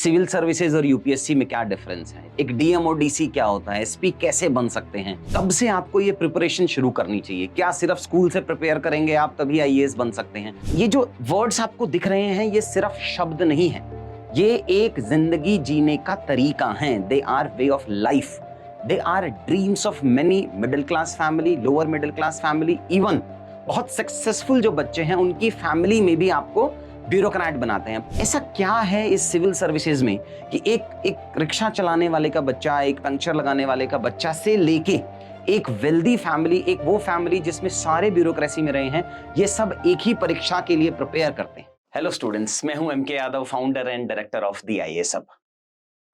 Civil services और UPSC में क्या डिफरेंस है, एक डीएम और डीसी क्या होता है, एसपी कैसे बन सकते हैं, कब से आपको ये प्रिपरेशन शुरू करनी चाहिए, क्या सिर्फ स्कूल से प्रिपेयर करेंगे आप तभी आईएएस बन सकते हैं। ये जो वर्ड्स आपको दिख रहे हैं ये सिर्फ शब्द नहीं है, ये एक जिंदगी जीने का तरीका है। They are way of life, they are dreams of many middle class family, lower middle class family, even बहुत सक्सेसफुल जो बच्चे हैं उनकी फैमिली में भी आपको ब्यूरोक्रेट बनाते हैं। ऐसा क्या है इस सिविल सर्विसेज में कि एक रिक्शा चलाने वाले का बच्चा, एक पंक्चर लगाने वाले का बच्चा से लेके एक वेल्दी फैमिली, एक वो फैमिली जिसमें सारे ब्यूरोक्रेसी में रहे हैं, ये सब एक ही परीक्षा के लिए प्रिपेयर करते हैं। हेलो स्टूडेंट्स, मैं हूं MK Yadav, founder and director of the IAS hub.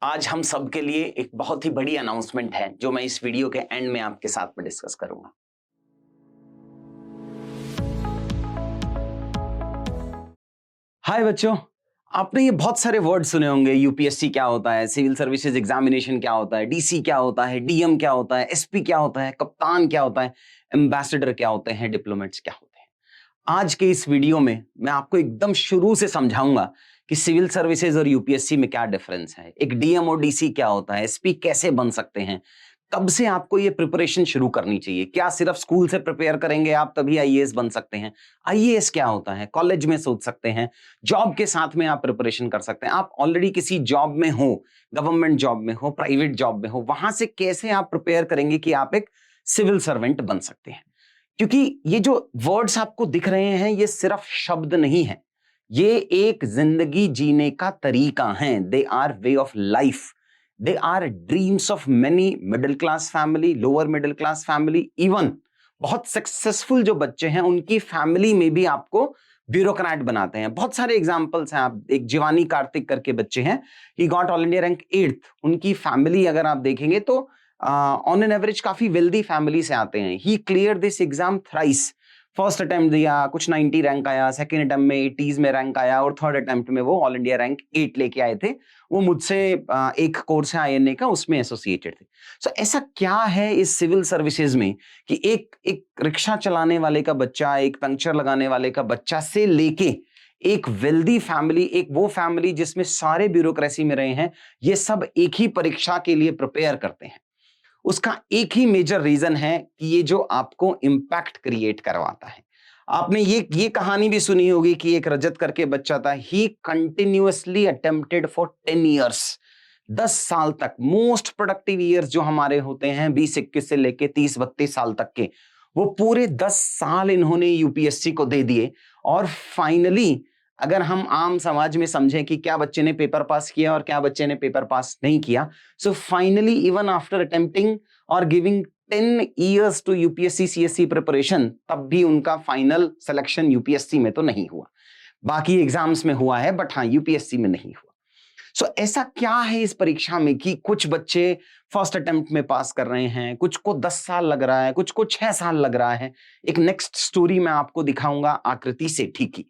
आज हम सब के लिए एक बहुत ही बड़ी अनाउंसमेंट है जो मैं इस वीडियो के एंड में आपके साथ में डिस्कस करूंगा। हाय बच्चों, आपने ये बहुत सारे वर्ड सुने होंगे। यूपीएससी क्या होता है, सिविल सर्विसेज एग्जामिनेशन क्या होता है, डीसी क्या होता है, डीएम क्या होता है, एसपी क्या होता है, कप्तान क्या होता है, एम्बेसडर क्या होते हैं, डिप्लोमेट्स क्या होते हैं। आज के इस वीडियो में मैं आपको एकदम शुरू से समझाऊंगा कि सिविल सर्विसेज और यूपीएससी में क्या डिफरेंस है, एक डीएम और डीसी क्या होता है, एसपी कैसे बन सकते हैं, कब से आपको ये प्रिपरेशन शुरू करनी चाहिए, क्या सिर्फ स्कूल से प्रिपेयर करेंगे आप तभी आईएएस बन सकते हैं, आईएएस क्या होता है, कॉलेज में सोच सकते हैं, जॉब के साथ में आप प्रिपरेशन कर सकते हैं। आप ऑलरेडी किसी जॉब में हो, गवर्नमेंट जॉब में हो, प्राइवेट जॉब में हो, वहां से कैसे आप प्रिपेयर करेंगे कि आप एक सिविल सर्वेंट बन सकते हैं। क्योंकि ये जो वर्ड्स आपको दिख रहे हैं ये सिर्फ शब्द नहीं है, ये एक जिंदगी जीने का तरीका है। They are way of life, they are dreams of many middle class family, lower middle class family, even बहुत सक्सेसफुल जो बच्चे हैं उनकी फैमिली में भी आपको ब्यूरोक्रेट बनाते हैं। बहुत सारे एग्जांपल्स हैं। आप एक जीवानी कार्तिक करके बच्चे हैं, he got all India rank 8th। उनकी फैमिली अगर आप देखेंगे तो ऑन एन एवरेज काफी वेल्दी फैमिली से आते हैं। He clear this exam thrice, first attempt दिया, कुछ 90 रैंक आया, सेकंड अटेम्प्ट में 80s में रैंक आया और थर्ड अटेम्प्ट में वो ऑल इंडिया रैंक 8 लेके आए थे। वो मुझसे एक कोर्स है आईएनए का, उसमें एसोसिएटेड थे। सो ऐसा क्या है इस सिविल सर्विसेज में कि एक रिक्शा चलाने वाले का बच्चा, एक पंक्चर लगाने वाले का बच्चा से लेके एक वेल्दी फैमिली, एक वो फैमिली जिसमें सारे ब्यूरोक्रेसी में रहे हैं, ये सब एक ही परीक्षा के लिए प्रिपेयर करते हैं। उसका एक ही मेजर रीजन है कि ये जो आपको इंपैक्ट क्रिएट करवाता है। आपने ये कहानी भी सुनी होगी कि एक रजत करके बच्चा था, ही कंटिन्यूअसली अटेम्प्टेड फॉर 10 ईयर्स, 10 साल तक। मोस्ट प्रोडक्टिव ईयर्स जो हमारे होते हैं 20-21 से लेके 30-32 साल तक के, वो पूरे 10 साल इन्होंने यूपीएससी को दे दिए। और फाइनली अगर हम आम समाज में समझें कि क्या बच्चे ने पेपर पास किया और क्या बच्चे ने पेपर पास नहीं किया, so finally even after attempting और giving 10 years to UPSC CSC preparation, तब भी उनका फाइनल सिलेक्शन यूपीएससी में तो नहीं हुआ। बाकी एग्जाम्स में हुआ है बट हाँ, यूपीएससी में नहीं हुआ। सो ऐसा क्या है इस परीक्षा में कि कुछ बच्चे फर्स्ट अटेम्प्ट में पास कर रहे हैं, कुछ को 10 साल लग रहा है, कुछ को 6 साल लग रहा है। एक नेक्स्ट स्टोरी मैं आपको दिखाऊंगा आकृति सेठी की।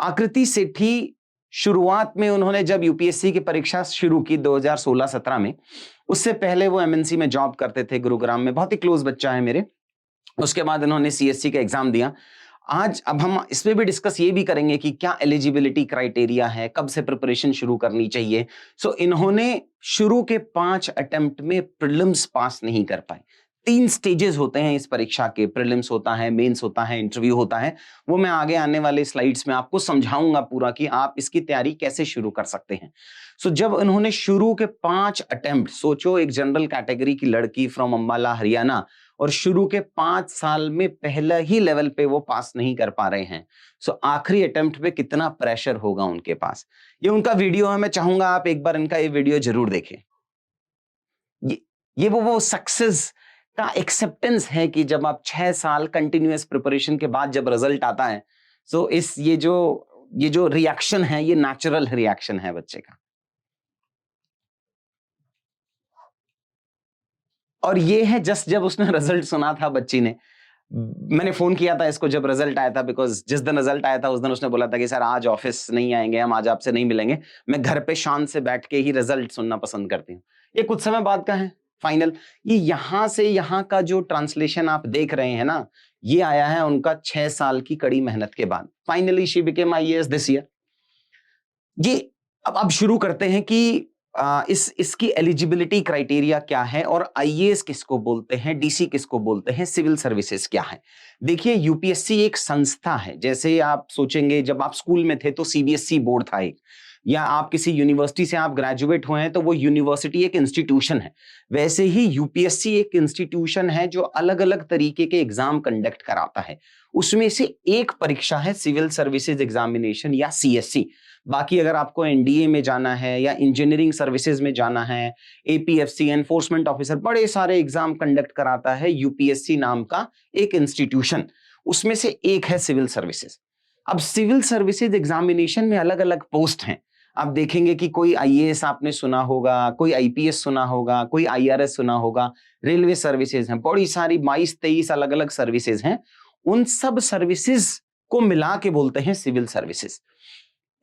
आकृति सेठी शुरुआत में उन्होंने जब यूपीएससी की परीक्षा शुरू की 2016-17 में, उससे पहले वो एमएनसी में जॉब करते थे गुरुग्राम में, बहुत ही क्लोज बच्चा है मेरे। उसके बाद इन्होंने सीएससी का एग्जाम दिया। आज अब हम इसमें भी डिस्कस ये भी करेंगे कि क्या एलिजिबिलिटी क्राइटेरिया है, कब से प्रिपरेशन शुरू करनी चाहिए। सो इन्होंने शुरू के 5 अटेम्प्ट में प्रीलिम्स पास नहीं कर पाए। 3 स्टेजेस होते हैं इस परीक्षा के, प्रीलिम्स होता है, मेंस होता है, इंटरव्यू होता है। वो मैं आगे आने वाले स्लाइड्स में आपको समझाऊंगा पूरा कि आप इसकी तैयारी कैसे शुरू कर सकते हैं। सो जब उन्होंने शुरू के 5 अटेम्प्ट, सोचो एक जनरल कैटेगरी की लड़की फ्रॉम अंबाला हरियाणा, और शुरू के 5 साल में पहला ही लेवल पे वो पास नहीं कर पा रहे हैं। सो आखिरी अटेम्प्ट पे कितना प्रेशर होगा उनके पास। ये उनका वीडियो है, मैं चाहूंगा आप एक बार इनका ये वीडियो जरूर देखें। ये वो सक्सेस का एक्सेप्टेंस है कि जब आप 6 साल कंटिन्यूअस प्रिपरेशन के बाद जब रिजल्ट आता है, सो ये जो रिएक्शन है, ये नेचुरल रिएक्शन है बच्चे का। और ये है जस्ट जब उसने रिजल्ट सुना था बच्ची ने, मैंने फोन किया था इसको जब रिजल्ट आया था, बिकॉज जिस दिन रिजल्ट आया था उस दिन उसने बोला था कि सर आज ऑफिस नहीं आएंगे हम, आज आपसे नहीं मिलेंगे, मैं घर पे शांत से बैठ के ही रिजल्ट सुनना पसंद करती हूँ। ये कुछ समय बाद का है फाइनल। ये यहां से यहां का जो ट्रांसलेशन आप देख रहे हैं ना, ये आया है उनका 6 साल की कड़ी मेहनत के बाद। Finally she became IAS this year. ये अब शुरू करते हैं कि इसकी एलिजिबिलिटी क्राइटेरिया क्या है और आईएएस किसको बोलते हैं, डीसी किसको बोलते हैं, सिविल सर्विसेज क्या है। देखिए, यूपीएससी एक संस्था है। जैसे आप सोचेंगे जब आप स्कूल में थे तो सीबीएसई बोर्ड था एक, या आप किसी यूनिवर्सिटी से आप ग्रेजुएट हुए हैं तो वो यूनिवर्सिटी एक इंस्टीट्यूशन है। वैसे ही यूपीएससी एक इंस्टीट्यूशन है जो अलग अलग तरीके के एग्जाम कंडक्ट कराता है। उसमें से एक परीक्षा है सिविल सर्विसेज एग्जामिनेशन या सीएससी। बाकी अगर आपको एनडीए में जाना है या इंजीनियरिंग सर्विसेज में जाना है, एपीएफसी एनफोर्समेंट ऑफिसर, बड़े सारे एग्जाम कंडक्ट कराता है यूपीएससी नाम का एक इंस्टीट्यूशन। उसमें से एक है सिविल सर्विसेज। अब सिविल सर्विसेज एग्जामिनेशन में अलग अलग पोस्ट हैं। आप देखेंगे कि कोई आईएएस आपने सुना होगा, कोई आईपीएस सुना होगा, कोई आईआरएस सुना होगा, रेलवे सर्विसेज हैं, बड़ी सारी 22-23 अलग अलग सर्विसेज हैं। उन सब सर्विसेज को मिला के बोलते हैं सिविल सर्विसेज।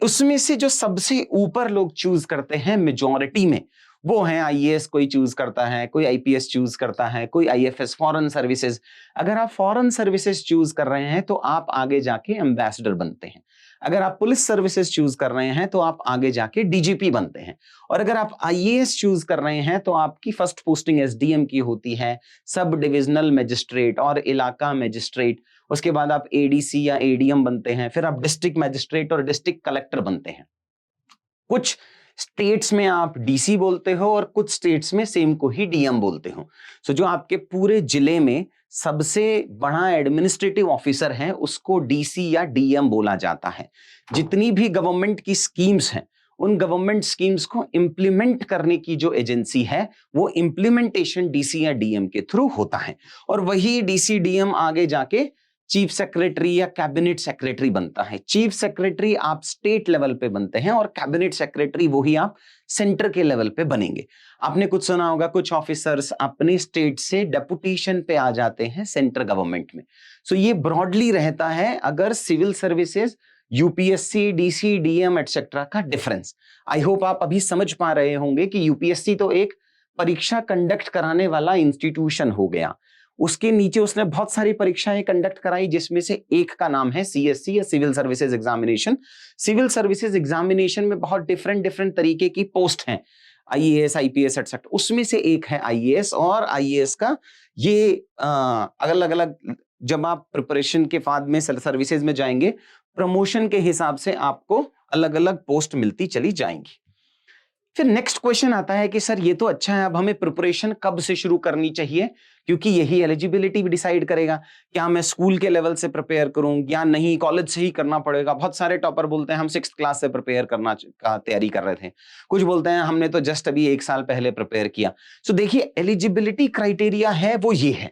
उसमें से जो सबसे ऊपर लोग चूज करते हैं मेजॉरिटी में, वो है आईएएस कोई चूज करता है, कोई आईपीएस चूज करता है, कोई आईएफएस फॉरेन सर्विसेज। अगर आप फॉरेन सर्विसेज चूज कर रहे हैं तो आप आगे जाके एम्बेसडर बनते हैं। अगर आप पुलिस सर्विसेज चूज कर रहे हैं तो आप आगे जाके डीजीपी बनते हैं। और अगर आप आईएएस चूज कर रहे हैं तो आपकी फर्स्ट पोस्टिंग एसडीएम की होती है, सब डिविजनल मजिस्ट्रेट और इलाका मजिस्ट्रेट। उसके बाद आप एडीसी या एडीएम बनते हैं, फिर आप डिस्ट्रिक्ट मजिस्ट्रेट और डिस्ट्रिक्ट कलेक्टर बनते हैं। कुछ स्टेट्स में आप डीसी बोलते हो और कुछ स्टेट्स में सेम को ही डीएम बोलते हो। सो जो आपके पूरे जिले में सबसे बड़ा एडमिनिस्ट्रेटिव ऑफिसर है उसको डीसी या डीएम बोला जाता है। जितनी भी गवर्नमेंट की स्कीम्स हैं, उन गवर्नमेंट स्कीम्स को इंप्लीमेंट करने की जो एजेंसी है वो इंप्लीमेंटेशन डीसी या डीएम के थ्रू होता है। और वही डीसी डीएम आगे जाके चीफ सेक्रेटरी या कैबिनेट सेक्रेटरी बनता है। चीफ सेक्रेटरी आप स्टेट लेवल पे बनते हैं और कैबिनेट सेक्रेटरी वही आप सेंटर के लेवल पे बनेंगे। आपने कुछ सुना होगा, कुछ ऑफिसर्स अपने स्टेट से डेपुटेशन पे आ जाते हैं सेंटर गवर्नमेंट में। सो ये ब्रॉडली रहता है अगर civil services, UPSC, DC, DM etcetera का डिफरेंस। आई होप आप अभी समझ पा रहे होंगे कि यूपीएससी तो एक परीक्षा कंडक्ट कराने वाला इंस्टीट्यूशन हो गया। उसके नीचे उसने बहुत सारी परीक्षाएं कंडक्ट कराई जिसमें से एक का नाम है सीएससी या civil services examination. Civil services examination में बहुत डिफरेंट डिफरेंट तरीके की पोस्ट हैं, आईएएस, आईपीएस एटसेट्रा। उसमें से एक है आईएएस। और आईएएस का ये अलग अलग, जब आप प्रिपरेशन के बाद में सर्विसेज में जाएंगे, प्रमोशन के हिसाब से आपको अलग अलग पोस्ट मिलती चली जाएंगी। फिर नेक्स्ट क्वेश्चन आता है कि सर ये तो अच्छा है, अब हमें प्रिपरेशन कब से शुरू करनी चाहिए, क्योंकि यही एलिजिबिलिटी भी डिसाइड करेगा। क्या मैं स्कूल के लेवल से प्रिपेयर करूं या नहीं, कॉलेज से ही करना पड़ेगा। बहुत सारे टॉपर बोलते हैं हम 6th क्लास से प्रिपेयर करना का तैयारी कर रहे थे, कुछ बोलते हैं हमने तो जस्ट अभी 1 साल पहले प्रिपेयर किया। सो देखिए, एलिजिबिलिटी क्राइटेरिया है वो ये है।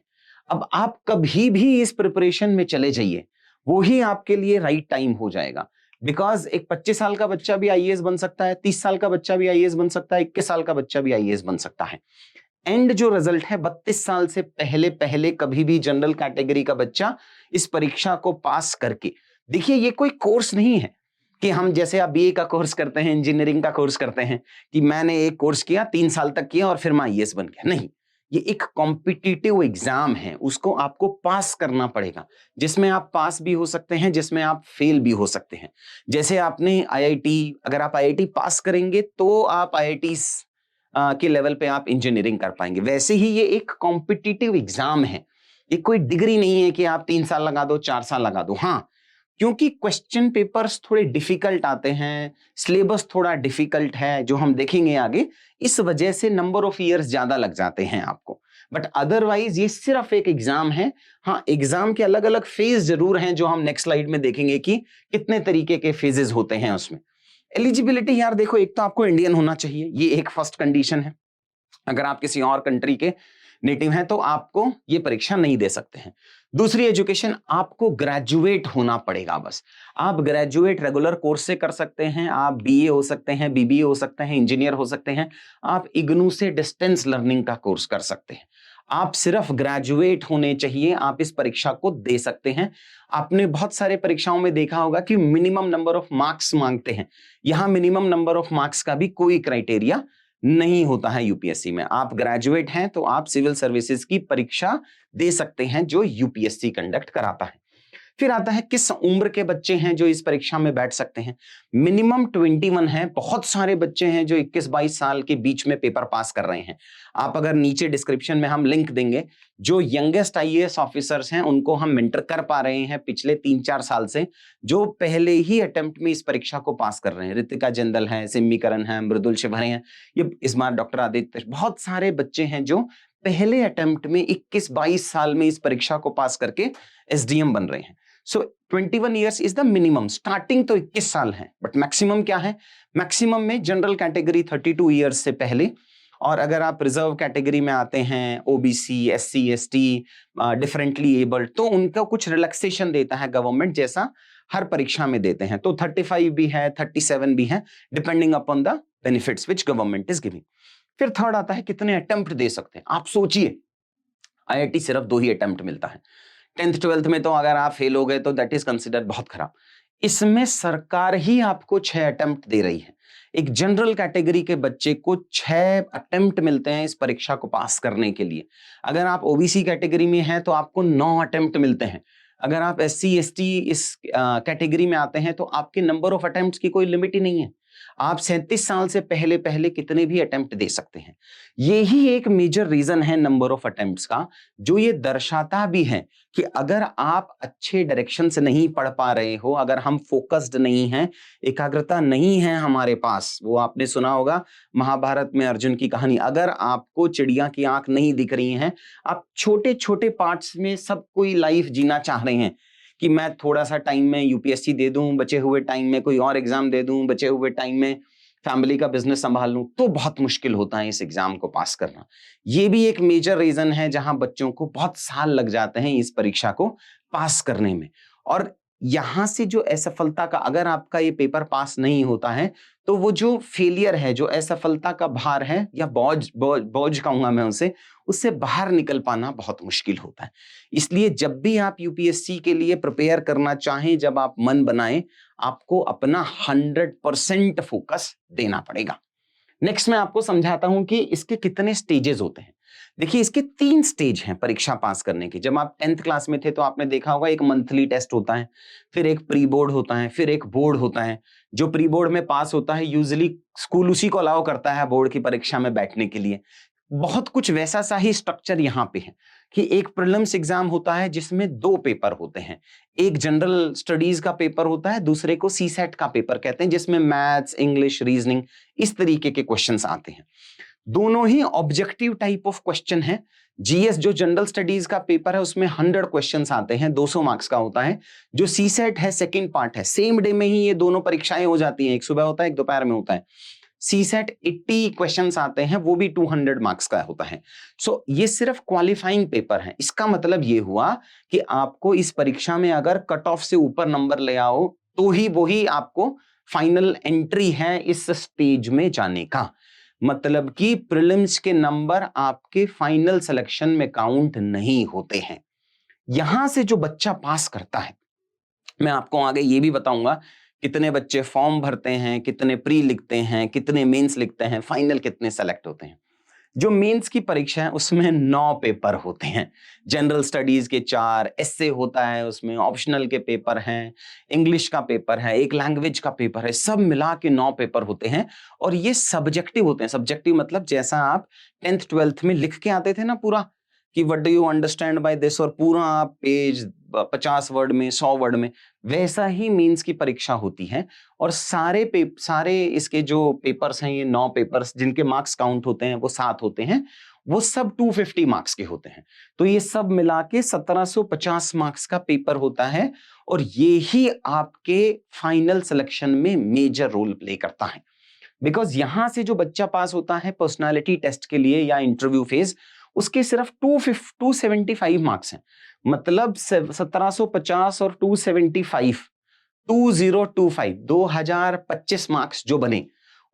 अब आप कभी भी इस प्रिपरेशन में चले जाइए, वो ही आपके लिए राइट टाइम हो जाएगा। बिकॉज एक 25 साल का बच्चा भी आईएएस बन सकता है, 30 साल का बच्चा भी आईएएस बन सकता है, 21 साल का बच्चा भी आईएएस बन सकता है। एंड जो रिजल्ट है 32 साल से पहले पहले कभी भी जनरल कैटेगरी का बच्चा इस परीक्षा को पास करके, देखिए ये कोई कोर्स नहीं है कि हम जैसे आप बीए का कोर्स करते हैं, इंजीनियरिंग का कोर्स करते हैं कि मैंने एक कोर्स किया 3 साल तक किया और फिर मैं आईएएस बन गया। नहीं, ये एक कॉम्पिटिटिव एग्जाम है, उसको आपको पास करना पड़ेगा, जिसमें आप पास भी हो सकते हैं, जिसमें आप फेल भी हो सकते हैं। जैसे आपने आईआईटी, अगर आप आईआईटी पास करेंगे तो आप आईआईटी के लेवल पे आप इंजीनियरिंग कर पाएंगे। वैसे ही ये एक कॉम्पिटिटिव एग्जाम है, ये कोई डिग्री नहीं है कि आप 3 साल लगा दो, 4 साल लगा दो। हाँ, क्योंकि क्वेश्चन पेपर्स थोड़े डिफिकल्ट आते हैं, सिलेबस थोड़ा डिफिकल्ट है जो हम देखेंगे आगे, इस वजह से नंबर ऑफ इयर्स ज्यादा लग जाते हैं आपको। बट अदरवाइज ये सिर्फ एक एग्जाम है। हाँ, एग्जाम के अलग अलग फेज जरूर हैं जो हम नेक्स्ट स्लाइड में देखेंगे कि कितने तरीके के फेजेस होते हैं उसमें। एलिजिबिलिटी यार देखो, एक तो आपको इंडियन होना चाहिए, ये एक फर्स्ट कंडीशन है। अगर आप किसी और कंट्री के नेटिव हैं तो आपको ये परीक्षा नहीं दे सकते हैं। दूसरी, एजुकेशन, आपको ग्रेजुएट होना पड़ेगा। बस आप ग्रेजुएट रेगुलर कोर्स से कर सकते हैं, आप बीए हो सकते हैं, बीबीए हो सकते हैं, इंजीनियर हो सकते हैं, आप इग्नू से डिस्टेंस लर्निंग का कोर्स कर सकते हैं। आप सिर्फ ग्रेजुएट होने चाहिए, आप इस परीक्षा को दे सकते हैं। आपने बहुत सारे परीक्षाओं में देखा होगा कि मिनिमम नंबर ऑफ मार्क्स मांगते हैं। यहां मिनिमम नंबर ऑफ मार्क्स का भी कोई क्राइटेरिया नहीं होता है यूपीएससी में। आप ग्रेजुएट हैं तो आप सिविल सर्विसेज की परीक्षा दे सकते हैं जो यूपीएससी कंडक्ट कराता है। फिर आता है किस उम्र के बच्चे हैं जो इस परीक्षा में बैठ सकते हैं। मिनिमम 21 है। बहुत सारे बच्चे हैं जो 21-22 साल के बीच में पेपर पास कर रहे हैं। आप अगर नीचे डिस्क्रिप्शन में हम लिंक देंगे, जो यंगेस्ट आईएएस ऑफिसर्स हैं उनको हम मेंटर कर पा रहे हैं पिछले 3-4 साल से, जो पहले ही अटेम्प्ट में इस परीक्षा को पास कर रहे हैं। ऋतिका जिंदल है, सिम्मी करन है, मृदुल शिवहरे हैं, ये इस बार डॉक्टर आदित्य, बहुत सारे बच्चे हैं जो पहले अटेम्प्ट में 21-22 साल में इस परीक्षा को पास करके एसडीएम बन रहे हैं। सो 21 years is the minimum. Starting तो 21 साल है, बट मैक्सिमम क्या है? मैक्सिमम में जनरल कैटेगरी 32 ईयर्स से पहले, और अगर आप रिजर्व कैटेगरी में आते हैं, OBC, SC, ST, differently abled, तो उनका कुछ रिलैक्सेशन देता है गवर्नमेंट, जैसा हर परीक्षा में देते हैं। तो 35 भी है, 37 भी है, depending upon the benefits which government is giving. फिर थर्ड आता है कितने अटेम्प्ट दे सकते हैं। आप सोचिए, आईआईटी सिर्फ 2 ही अटेम्प्ट मिलता है। 10th 12th में तो अगर आप फेल हो गए तो दैट इज कंसिडर बहुत खराब। इसमें सरकार ही आपको 6 अटेम्प्ट दे रही है। एक जनरल कैटेगरी के बच्चे को 6 अटेम्प्ट मिलते हैं इस परीक्षा को पास करने के लिए। अगर आप ओबीसी कैटेगरी में हैं तो आपको 9 अटेम्प्ट मिलते हैं। अगर आप एससी एसटी इस कैटेगरी में आते हैं तो आपके नंबर ऑफ अटेम्प्ट्स की कोई लिमिट ही नहीं है। आप 37 साल से पहले पहले कितने भी अटेम्प्ट दे सकते हैं। यही एक मेजर रीजन है नंबर ऑफ अटेम्प्ट्स का, जो ये दर्शाता भी है कि अगर आप अच्छे डायरेक्शन से नहीं पढ़ पा रहे हो, अगर हम फोकस्ड नहीं हैं, एकाग्रता नहीं है हमारे पास, वो आपने सुना होगा महाभारत में अर्जुन की कहानी, अगर आपको चिड़िया की आंख नहीं दिख रही है, आप छोटे छोटे पार्ट्स में सब कोई लाइफ जीना चाह रहे हैं कि मैं थोड़ा सा टाइम में यूपीएससी दे दूं, बचे हुए टाइम में कोई और एग्जाम दे दूं, बचे हुए टाइम में फैमिली का बिजनेस संभाल लूं, तो बहुत मुश्किल होता है इस एग्जाम को पास करना। ये भी एक मेजर रीजन है जहां बच्चों को बहुत साल लग जाते हैं इस परीक्षा को पास करने में। और यहां से जो असफलता का, अगर आपका ये पेपर पास नहीं होता है तो वो जो फेलियर है, जो असफलता का भार है या बोझ बोझ बोझ कहूंगा मैं उसे, उससे बाहर निकल पाना बहुत मुश्किल होता है। इसलिए जब भी आप यूपीएससी के लिए प्रिपेयर करना चाहें, जब आप मन बनाएं, आपको अपना 100% फोकस देना पड़ेगा। नेक्स्ट मैं आपको समझाता हूं कि इसके कितने स्टेजेस होते हैं। देखिए, इसके 3 स्टेज हैं परीक्षा पास करने के। जब आप 10th क्लास में थे तो आपने देखा होगा एक मंथली टेस्ट होता है, फिर एक प्री बोर्ड होता है, फिर एक बोर्ड होता है। जो प्री बोर्ड में पास होता है, यूजुअली स्कूल उसी को अलाउ करता है बोर्ड की परीक्षा में बैठने के लिए। बहुत कुछ वैसा सा ही स्ट्रक्चर यहाँ पे है कि एक प्रीलिम्स एग्जाम होता है जिसमें 2 पेपर होते हैं। एक जनरल स्टडीज का पेपर होता है, दूसरे को सीसेट का पेपर कहते हैं, जिसमें मैथ्स, इंग्लिश, रीजनिंग इस तरीके के क्वेश्चंस आते हैं। दोनों ही ऑब्जेक्टिव टाइप ऑफ क्वेश्चन है। जीएस जो जनरल स्टडीज का पेपर है उसमें 100 क्वेश्चंस आते हैं, 200 मार्क्स का होता है। जो सीसेट है सेकंड पार्ट है, सेम डे में ही ये दोनों परीक्षाएं हो जाती हैं, एक सुबह होता है, एक दोपहर में होता है। सीसेट 80 क्वेश्चंस आते हैं, वो भी 200 मार्क्स का होता है। सो ये सिर्फ क्वालिफाइंग पेपर है। इसका मतलब ये हुआ कि आपको इस परीक्षा में अगर कट ऑफ से ऊपर नंबर ले आओ तो ही वो ही आपको फाइनल एंट्री है इस स्टेज में जाने का। मतलब कि प्रीलिम्स के नंबर आपके फाइनल सिलेक्शन में काउंट नहीं होते हैं। यहां से जो बच्चा पास करता है, मैं आपको आगे ये भी बताऊंगा कितने बच्चे फॉर्म भरते हैं, कितने प्री लिखते हैं, कितने मेंस लिखते हैं, फाइनल कितने सेलेक्ट होते हैं। जो मेंस की परीक्षा है उसमें 9 पेपर होते हैं। जनरल स्टडीज के 4, एस्से होता है, उसमें ऑप्शनल के पेपर हैं, इंग्लिश का पेपर है, एक लैंग्वेज का पेपर है, सब मिला के 9 पेपर होते हैं। और ये सब्जेक्टिव होते हैं। सब्जेक्टिव मतलब जैसा आप 10th 12th में लिख के आते थे ना पूरा, कि what do you understand by this, और पूरा आप पेज 50 वर्ड में, 100 वर्ड में, वैसा ही मेंस की परीक्षा होती है। और सारे इसके जो पेपर्स हैं, ये 9 पेपर्स जिनके मार्क्स काउंट होते हैं वो 7 होते हैं, वो सब 250 मार्क्स के होते हैं। तो ये सब मिला के 1750 मार्क्स का पेपर होता है। और ये ही आपके फाइनल सिलेक्शन में मेजर रोल प्ले करता है। बिकॉज यहां से जो बच्चा पास होता है पर्सनालिटी टेस्ट के लिए या इंटरव्यू फेज, उसके सिर्फ 275 मार्क्स हैं। मतलब 1750 और 275, 2025 मार्क्स जो बने,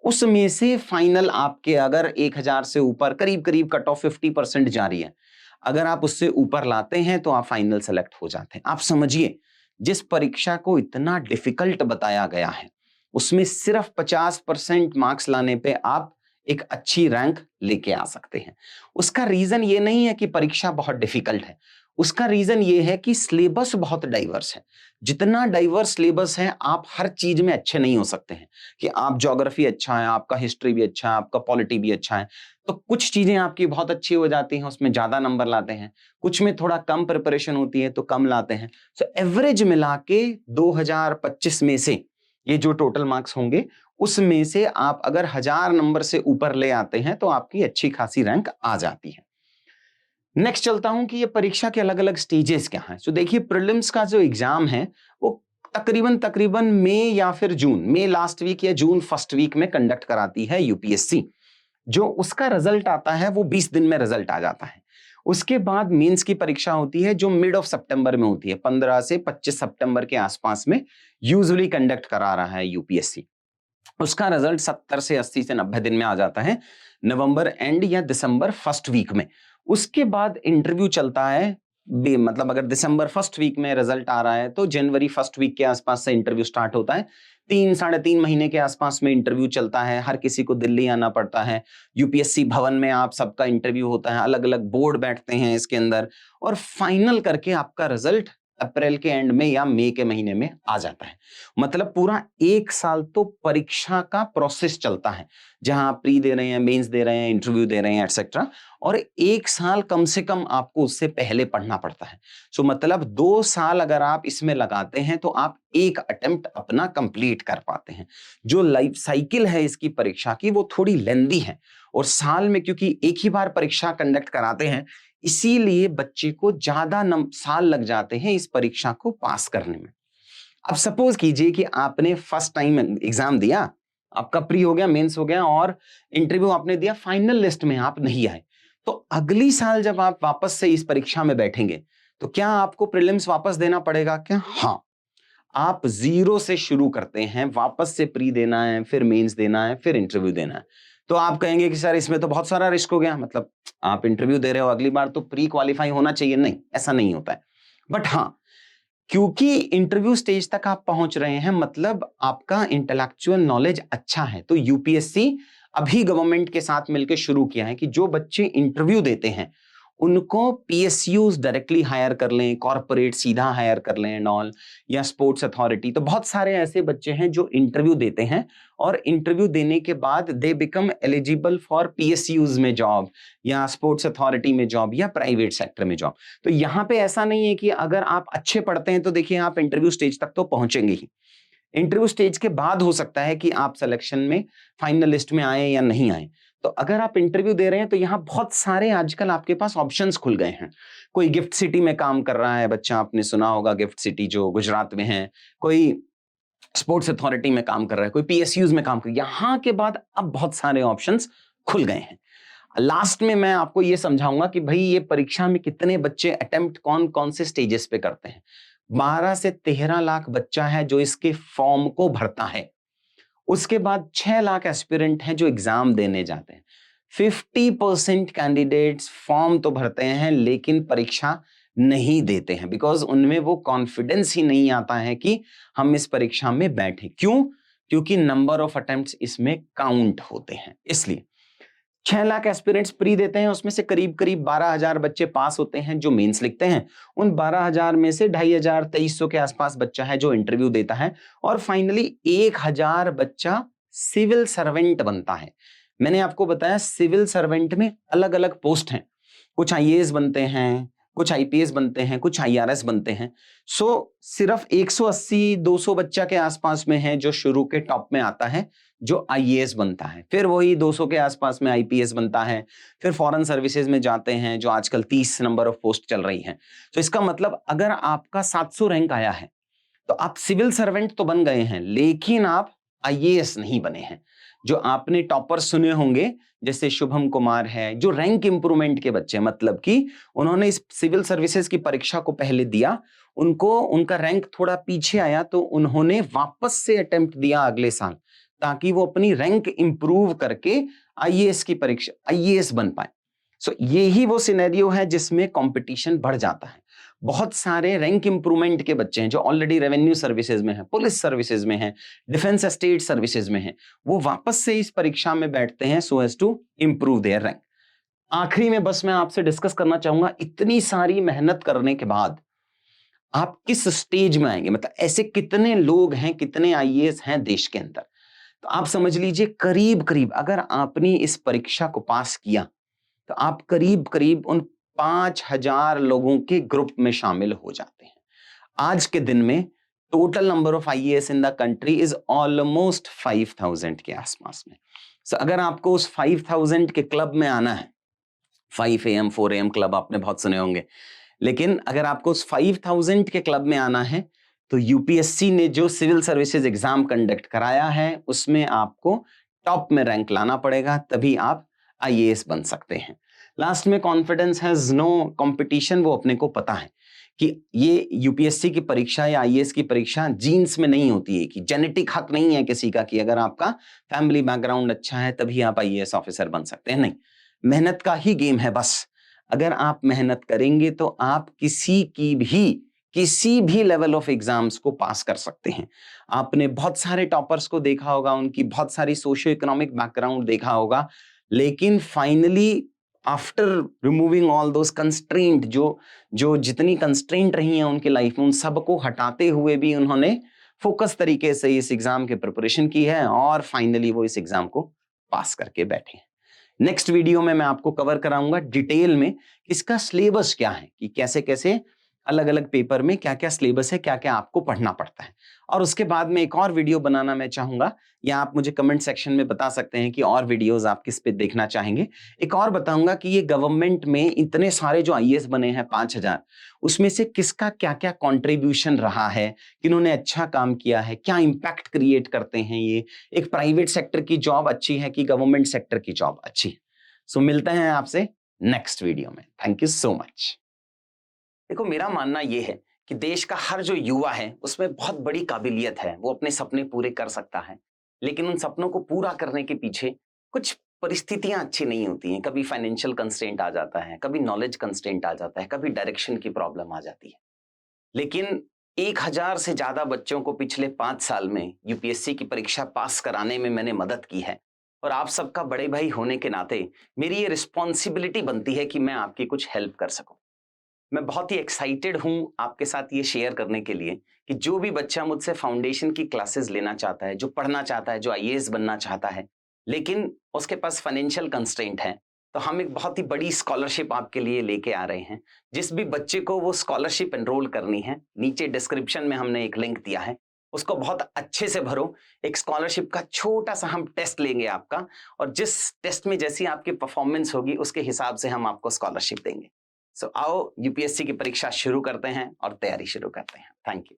उसमें से फाइनल आपके अगर 1000 से ऊपर, करीब करीब कट ऑफ 50% जा रही है, अगर आप उससे ऊपर लाते हैं तो आप फाइनल सेलेक्ट हो जाते हैं। आप समझिए, जिस परीक्षा को इतना डिफिकल्ट बताया गया है, उसमें सिर्फ 50% मार्क्स लाने पे आप एक अच्छी रैंक लेके आ सकते हैं। उसका रीजन ये नहीं है कि परीक्षा बहुत डिफिकल्ट है, उसका रीजन ये है कि सिलेबस बहुत डाइवर्स है। जितना डाइवर्स सिलेबस है, आप हर चीज में अच्छे नहीं हो सकते हैं कि आप ज्योग्राफी अच्छा है, आपका हिस्ट्री भी अच्छा है, आपका पॉलिटी भी अच्छा है, तो कुछ चीजें आपकी बहुत अच्छी हो जाती हैं, उसमें ज्यादा नंबर लाते हैं, कुछ में थोड़ा कम प्रिपरेशन होती है तो कम लाते हैं। सो एवरेज मिला के 2025 में से ये जो टोटल मार्क्स होंगे, उसमें से आप अगर 1000 नंबर से ऊपर ले आते हैं तो आपकी अच्छी खासी रैंक आ जाती है। नेक्स्ट चलता हूं कि ये परीक्षा के अलग अलग स्टेजेस क्या हैं। सो देखिए, प्रीलिम्स का जो एग्जाम है वो तकरीबन तकरीबन मई या फिर जून, मई लास्ट वीक या जून फर्स्ट वीक में कंडक्ट कराती है यूपीएससी। जो उसका रिजल्ट आता है वो 20 दिन में रिजल्ट आ जाता है। उसके बाद मेंस की परीक्षा होती है जो मिड ऑफ सितंबर में होती है, 15 से 25 सितंबर के आसपास में यूजुअली कंडक्ट करा रहा है यूपीएससी। उसका रिजल्ट 70 से 80 से 90 दिन में आ जाता है, नवंबर एंड या दिसंबर फर्स्ट वीक में। उसके बाद इंटरव्यू चलता है, मतलब अगर दिसंबर फर्स्ट वीक में रिजल्ट आ रहा है तो जनवरी फर्स्ट वीक के आसपास से इंटरव्यू स्टार्ट होता है। 3 साढ़े 3 महीने के आसपास में इंटरव्यू चलता है। हर किसी को दिल्ली आना पड़ता है, यूपीएससी भवन में आप सबका इंटरव्यू होता है, अलग अलग बोर्ड बैठते हैं इसके अंदर, और फाइनल करके आपका रिजल्ट अप्रैल के एंड में या मई के महीने में आ जाता है। मतलब पूरा 1 साल तो परीक्षा का प्रोसेस चलता है, जहां आप प्री दे रहे हैं, मेंस दे रहे हैं, इंटरव्यू दे रहे हैं, एटसेट्रा। और 1 साल कम से कम आपको उससे पहले पढ़ना पड़ता है। सो मतलब 2 साल अगर आप इसमें लगाते हैं तो आप एक अटेम्प्ट अपना कंप्लीट कर पाते हैं। जो लाइफ साइकिल है इसकी परीक्षा की वो थोड़ी लेंदी है, और साल में क्योंकि एक ही बार परीक्षा कंडक्ट कराते हैं, इसीलिए बच्चे को ज्यादा साल लग जाते हैं इस परीक्षा को पास करने में। अब सपोज कीजिए कि आपने फर्स्ट टाइम एग्जाम दिया, आपका प्री हो गया, मेंस हो गया, और इंटरव्यू आपने दिया, फाइनल लिस्ट में आप नहीं आए, तो अगली साल जब आप वापस से इस परीक्षा में बैठेंगे तो क्या आपको प्रीलिम्स वापस देना पड़ेगा क्या? हाँ, आप जीरो से शुरू करते हैं, वापस से प्री देना है, फिर मेंस देना है, फिर इंटरव्यू देना है। तो आप कहेंगे कि सर इसमें तो बहुत सारा रिस्क हो गया, मतलब आप इंटरव्यू दे रहे हो, अगली बार तो प्री क्वालिफाई होना चाहिए। नहीं, ऐसा नहीं होता है। बट हाँ, क्योंकि इंटरव्यू स्टेज तक आप पहुंच रहे हैं, मतलब आपका इंटेलेक्चुअल नॉलेज अच्छा है, तो यूपीएससी अभी गवर्नमेंट के साथ मिलकर शुरू किया है कि जो बच्चे इंटरव्यू देते हैं उनको पीएसयूज डायरेक्टली हायर कर लें, कॉर्पोरेट सीधा हायर कर लें एंड ऑल, या स्पोर्ट्स अथॉरिटी। तो बहुत सारे ऐसे बच्चे हैं जो इंटरव्यू देते हैं और इंटरव्यू देने के बाद they become eligible for PSUs में जॉब, या स्पोर्ट्स अथॉरिटी में जॉब, या प्राइवेट सेक्टर में जॉब। तो यहाँ पे ऐसा नहीं है कि अगर आप अच्छे पढ़ते हैं तो देखिए आप इंटरव्यू स्टेज तक तो पहुंचेंगे ही। इंटरव्यू स्टेज के बाद हो सकता है कि आप सिलेक्शन में फाइनल लिस्ट में आए या नहीं आए। तो अगर आप इंटरव्यू दे रहे हैं तो यहाँ बहुत सारे आजकल आपके पास ऑप्शंस खुल गए हैं। कोई गिफ्ट सिटी में काम कर रहा है बच्चा, आपने सुना होगा गिफ्ट सिटी जो गुजरात में है, कोई स्पोर्ट्स अथॉरिटी में काम कर रहा है, कोई पीएसयूज में काम कर रहा है। यहाँ के बाद अब बहुत सारे ऑप्शंस खुल गए हैं। लास्ट में मैं आपको ये समझाऊंगा कि भाई ये परीक्षा में कितने बच्चे अटेम्प्ट कौन कौन से स्टेजेस पे करते हैं। 12 से 13 लाख बच्चा है जो इसके फॉर्म को भरता है। उसके बाद 6 लाख एस्पिरेंट हैं जो एग्जाम देने जाते हैं। 50% कैंडिडेट्स फॉर्म तो भरते हैं लेकिन परीक्षा नहीं देते हैं, बिकॉज उनमें वो कॉन्फिडेंस ही नहीं आता है कि हम इस परीक्षा में बैठे। क्यों? क्योंकि नंबर ऑफ अटेम्प्ट्स इसमें काउंट होते हैं। इसलिए 6 लाख एस्पिरेंट्स प्री देते हैं, उसमें से करीब करीब 12,000 बच्चे पास होते हैं जो मेंस लिखते हैं। उन 12,000 में से 2,500 2,300 के आसपास बच्चा है जो इंटरव्यू देता है, और फाइनली 1,000 बच्चा सिविल सर्वेंट बनता है। मैंने आपको बताया सिविल सर्वेंट में अलग अलग पोस्ट हैं, कुछ आईएएस बनते हैं, कुछ आईपीएस बनते हैं, कुछ आईआरएस बनते हैं। सो सिर्फ 180-200 बच्चा के आसपास में है जो शुरू के टॉप में आता है, जो आईएएस बनता है। फिर वही 200 के आसपास में आईपीएस बनता है। फिर फॉरेन सर्विसेज में जाते हैं जो आजकल 30 नंबर ऑफ पोस्ट चल रही हैं। तो इसका मतलब अगर आपका 700 रैंक आया है तो आप सिविल सर्वेंट तो बन गए हैं, लेकिन आप आईएएस नहीं बने हैं। जो आपने टॉपर सुने होंगे जैसे शुभम कुमार है, जो रैंक इंप्रूवमेंट के बच्चे, मतलब कि उन्होंने इस सिविल सर्विसेज की परीक्षा को पहले दिया, उनको उनका रैंक थोड़ा पीछे आया तो उन्होंने वापस से अटेम्प्ट दिया अगले साल, ताकि वो अपनी रैंक इंप्रूव करके आईएएस की परीक्षा आईएएस बन पाए। सो यही वो सिनेरियो है जिसमें कंपटीशन बढ़ जाता है। बहुत सारे रैंक इंप्रूवमेंट के बच्चे हैं जो ऑलरेडी रेवेन्यू सर्विसेज में हैं, पुलिस सर्विसेज में हैं, डिफेंस स्टेट सर्विसेज में हैं, वो वापस से इस परीक्षा में बैठते हैं so as to improve their rank. आखिरी में बस मैं आपसे डिस्कस करना चाहूंगा, इतनी सारी मेहनत करने के बाद आप किस स्टेज में आएंगे, मतलब ऐसे कितने लोग हैं, कितने आईएएस हैं देश के अंदर। तो आप समझ लीजिए करीब करीब अगर आपने इस परीक्षा को पास किया तो आप करीब करीब उन 5,000 लोगों के ग्रुप में शामिल हो जाते हैं। आज के दिन में total number of IAS in the country is almost 5,000 के आसपास में। सो अगर आपको उस 5,000 के क्लब में आना है, 5 AM 4 AM क्लब आपने बहुत सुने होंगे, लेकिन अगर आपको उस 5,000 के क्लब में आना है तो यूपीएससी ने जो सिविल सर्विसेज एग्जाम कंडक्ट कराया है उसमें आपको टॉप में रैंक लाना पड़ेगा, तभी आप आईएएस बन सकते हैं। लास्ट में कॉन्फिडेंस हैज नो कंपटीशन, वो अपने को पता है कि ये यूपीएससी की परीक्षा या आईएएस की परीक्षा जीन्स में नहीं होती है, कि जेनेटिक हक नहीं है किसी का कि अगर आपका फैमिली बैकग्राउंड अच्छा है तभी आप आईएएस ऑफिसर बन सकते हैं। नहीं, मेहनत का ही गेम है बस। अगर आप मेहनत करेंगे तो आप किसी भी लेवल ऑफ एग्जाम्स को पास कर सकते हैं। आपने बहुत सारे टॉपर्स को देखा होगा, उनकी बहुत सारी सोशियो इकोनॉमिक बैकग्राउंड देखा होगा, लेकिन finally after removing all those constraint, जो जितनी कंस्ट्रेंट रही हैं उनके लाइफ में, उन सबको हटाते हुए भी उन्होंने फोकस तरीके से इस एग्जाम की प्रिपरेशन की है और फाइनली वो इस एग्जाम को पास करके बैठे हैं। नेक्स्ट वीडियो में मैं आपको कवर कराऊंगा डिटेल में इसका सिलेबस क्या है, कि कैसे कैसे अलग अलग पेपर में क्या क्या सिलेबस है, क्या क्या आपको पढ़ना पड़ता है। और उसके बाद में एक और वीडियो बनाना मैं चाहूंगा, या आप मुझे कमेंट सेक्शन में बता सकते हैं कि और वीडियोस आप किस पे देखना चाहेंगे। एक और बताऊंगा कि ये गवर्नमेंट में इतने सारे जो आईएएस बने हैं 5,000, उसमें से किसका क्या क्या कॉन्ट्रीब्यूशन रहा है, किन्होंने अच्छा काम किया है, क्या इंपैक्ट क्रिएट करते हैं ये, एक प्राइवेट सेक्टर की जॉब अच्छी है कि गवर्नमेंट सेक्टर की जॉब अच्छी है। सो मिलते हैं आपसे नेक्स्ट वीडियो में। Thank you so much. देखो, मेरा मानना यह है कि देश का हर जो युवा है उसमें बहुत बड़ी काबिलियत है, वो अपने सपने पूरे कर सकता है, लेकिन उन सपनों को पूरा करने के पीछे कुछ परिस्थितियां अच्छी नहीं होती हैं। कभी फाइनेंशियल कंस्ट्रेंट आ जाता है, कभी नॉलेज कंस्ट्रेंट आ जाता है, कभी डायरेक्शन की प्रॉब्लम आ जाती है। लेकिन 1,000 से ज्यादा बच्चों को पिछले 5 साल में यूपीएससी की परीक्षा पास कराने में मैंने मदद की है, और आप सबका बड़े भाई होने के नाते मेरी ये रिस्पॉन्सिबिलिटी बनती है कि मैं आपकी कुछ हेल्प कर सकूं। मैं बहुत ही एक्साइटेड हूं आपके साथ ये शेयर करने के लिए कि जो भी बच्चा मुझसे फाउंडेशन की क्लासेस लेना चाहता है, जो पढ़ना चाहता है, जो आईएएस बनना चाहता है, लेकिन उसके पास फाइनेंशियल कंस्ट्रेंट है, तो हम एक बहुत ही बड़ी स्कॉलरशिप आपके लिए लेके आ रहे हैं। जिस भी बच्चे को वो स्कॉलरशिप एनरोल करनी है, नीचे डिस्क्रिप्शन में हमने एक लिंक दिया है, उसको बहुत अच्छे से भरो। एक स्कॉलरशिप का छोटा सा हम टेस्ट लेंगे आपका, और जिस टेस्ट में जैसी आपकी परफॉर्मेंस होगी उसके हिसाब से हम आपको स्कॉलरशिप देंगे। सो आओ यूपीएससी की परीक्षा शुरू करते हैं और तैयारी शुरू करते हैं। Thank you.